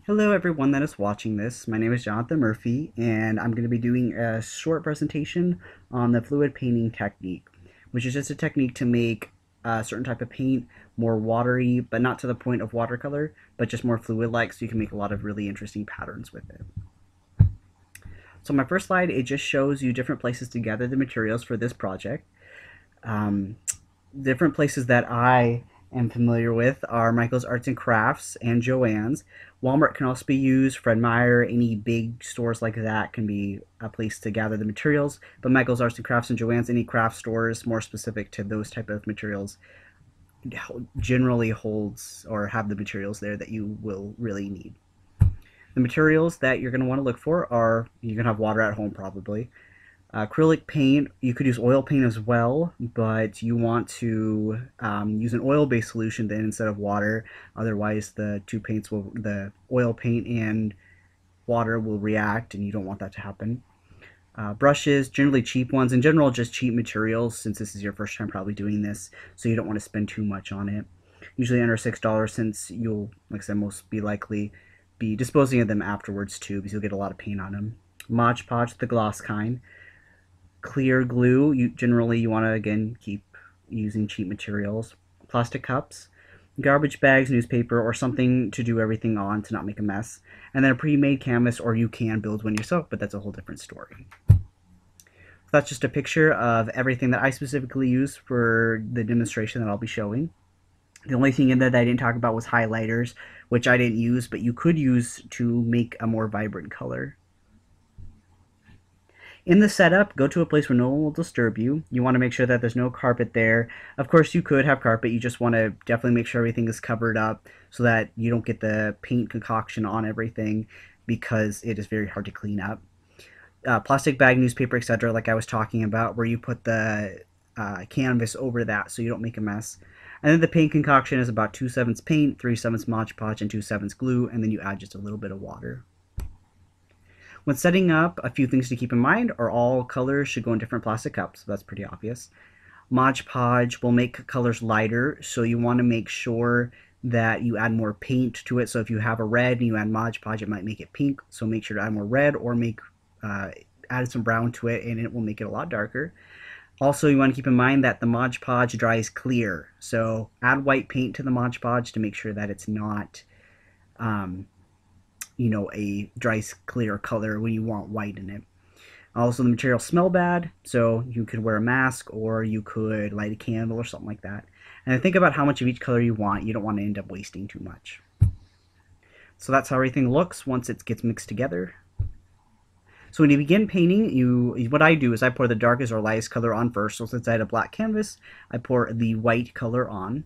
Hello everyone that is watching this. My name is Jonathan Murphy and I'm going to be doing a short presentation on the fluid painting technique, which is just a technique to make a certain type of paint more watery, but not to the point of watercolor, but just more fluid-like, so you can make a lot of really interesting patterns with it. So my first slide, it just shows you different places to gather the materials for this project. Um, Different places that I am familiar with are Michael's Arts and Crafts and Joann's. Walmart can also be used. Fred Meyer, any big stores like that can be a place to gather the materials. But Michael's Arts and Crafts and Joann's, any craft stores more specific to those type of materials, generally holds or have the materials there that you will really need. The materials that you're going to want to look for are, you're going to have water at home probably. Acrylic paint, you could use oil paint as well, but you want to use an oil-based solution then instead of water. Otherwise, the oil paint and water will react, and you don't want that to happen. Brushes, generally cheap ones. In general, just cheap materials, since this is your first time probably doing this, so you don't want to spend too much on it. Usually under $6, since you'll, like I said, most be likely be disposing of them afterwards too, because you'll get a lot of paint on them. Mod Podge, the gloss kind. Clear glue, you want to again keep using cheap materials. Plastic cups, garbage bags, newspaper, or something to do everything on to not make a mess. And then a pre-made canvas, or you can build one yourself, but that's a whole different story. So that's just a picture of everything that I specifically use for the demonstration that I'll be showing. The only thing in there that I didn't talk about was highlighters, which I didn't use, but you could use to make a more vibrant color. In the setup, go to a place where no one will disturb you. You want to make sure that there's no carpet there. Of course, you could have carpet. You just want to definitely make sure everything is covered up so that you don't get the paint concoction on everything, because it is very hard to clean up. Plastic bag, newspaper, etc., like I was talking about, where you put the canvas over that so you don't make a mess. And then the paint concoction is about 2/7 paint, 3/7 Mod Podge, and 2/7 glue, and then you add just a little bit of water. When setting up, a few things to keep in mind are all colors should go in different plastic cups. So that's pretty obvious. Mod Podge will make colors lighter, so you want to make sure that you add more paint to it. So if you have a red and you add Mod Podge, it might make it pink. So make sure to add more red, or add some brown to it, and it will make it a lot darker. Also, you want to keep in mind that the Mod Podge dries clear. So add white paint to the Mod Podge to make sure that it's not a dry clear color when you want white in it. Also, the materials smell bad, so you could wear a mask or you could light a candle or something like that. And think about how much of each color you want. You don't want to end up wasting too much. So that's how everything looks once it gets mixed together. So when you begin painting, what I do is I pour the darkest or lightest color on first. So since I had a black canvas, I pour the white color on.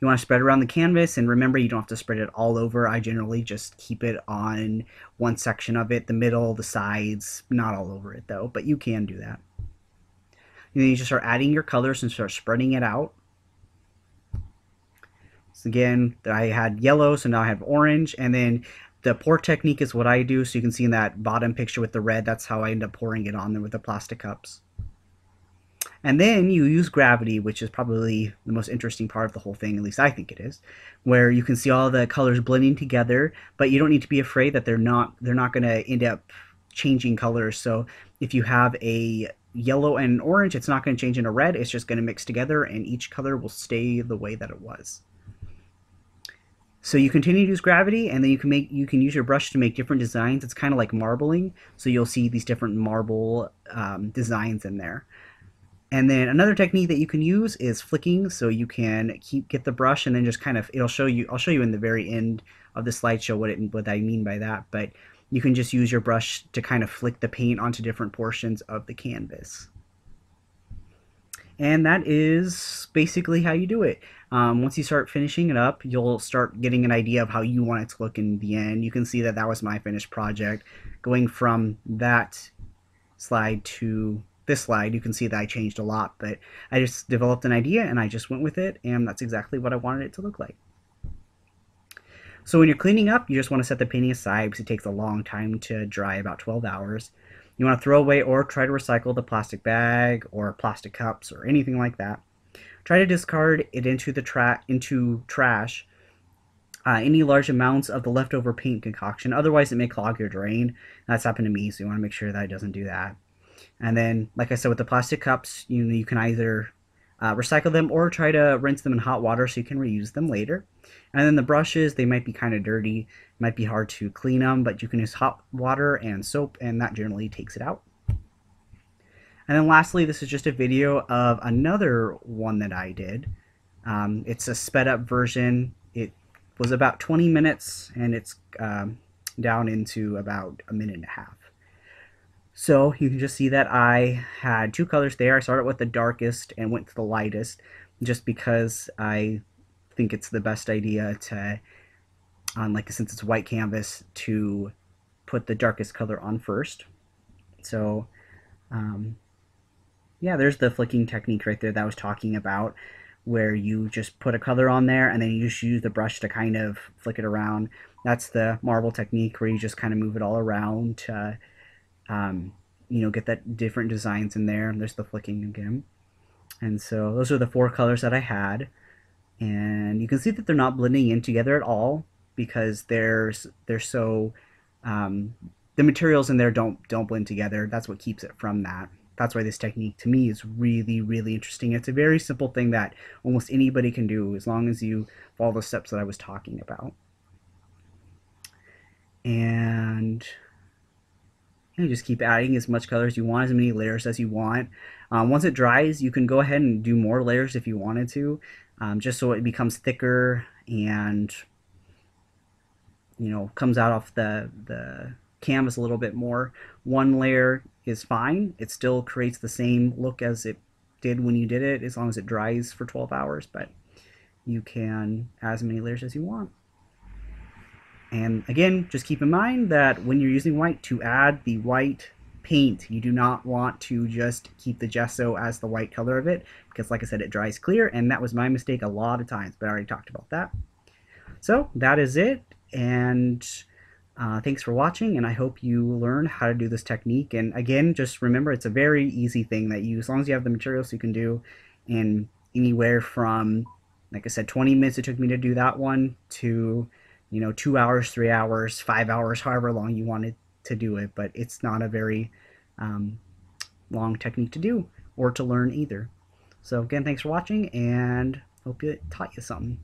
You want to spread around the canvas, and remember, you don't have to spread it all over. I generally just keep it on one section of it, the middle, the sides, not all over it though, but you can do that. And then you just start adding your colors and start spreading it out. So again, I had yellow, so now I have orange, and then the pour technique is what I do. So you can see in that bottom picture with the red, that's how I end up pouring it on there with the plastic cups. And then you use gravity, which is probably the most interesting part of the whole thing, at least I think it is, where you can see all the colors blending together, but you don't need to be afraid that they're not going to end up changing colors. So if you have a yellow and an orange, it's not going to change into red. It's just going to mix together, and each color will stay the way that it was. So you continue to use gravity, and then you can use your brush to make different designs. It's kind of like marbling, so you'll see these different marble designs in there. And then another technique that you can use is flicking. So you can get the brush and then just kind of, I'll show you in the very end of the slideshow what I mean by that. But you can just use your brush to kind of flick the paint onto different portions of the canvas. And that is basically how you do it. Once you start finishing it up, you'll start getting an idea of how you want it to look in the end. You can see that was my finished project. Going from that slide to this slide, you can see that I changed a lot, but I just developed an idea and I just went with it, and that's exactly what I wanted it to look like. So when you're cleaning up, you just want to set the painting aside because it takes a long time to dry, about 12 hours. You want to throw away or try to recycle the plastic bag or plastic cups or anything like that. Try to discard it into trash any large amounts of the leftover paint concoction. Otherwise, it may clog your drain. That's happened to me, so you want to make sure that it doesn't do that. And then, like I said, with the plastic cups, you can either recycle them or try to rinse them in hot water so you can reuse them later. And then the brushes, they might be kind of dirty. It might be hard to clean them, but you can use hot water and soap, and that generally takes it out. And then lastly, this is just a video of another one that I did. It's a sped up version. It was about 20 minutes, and it's down into about a minute and a half. So you can just see that I had two colors there. I started with the darkest and went to the lightest just because I think it's the best idea to, since it's white canvas, to put the darkest color on first. So yeah, there's the flicking technique right there that I was talking about, where you just put a color on there and then you just use the brush to kind of flick it around. That's the marble technique, where you just kind of move it all around to get that different designs in there. There's the flicking again. And so those are the four colors that I had. And you can see that they're not blending in together at all because they're so the materials in there don't blend together. That's what keeps it from that. That's why this technique to me is really, really interesting. It's a very simple thing that almost anybody can do as long as you follow the steps that I was talking about. And you just keep adding as much color as you want, as many layers as you want. Once it dries, you can go ahead and do more layers if you wanted to, just so it becomes thicker and comes out off the canvas a little bit more. One layer is fine. It still creates the same look as it did when you did it, as long as it dries for 12 hours, but you can add as many layers as you want. And again, just keep in mind that when you're using white, to add the white paint, you do not want to just keep the gesso as the white color of it, because like I said, it dries clear, and that was my mistake a lot of times, but I already talked about that. So that is it, and thanks for watching, and I hope you learn how to do this technique. And again, just remember, it's a very easy thing that as long as you have the materials, you can do in anywhere from, like I said, 20 minutes it took me to do that one, to 2 hours, 3 hours, 5 hours, however long you wanted to do it. But it's not a very long technique to do or to learn either. So again, thanks for watching, and hope it taught you something.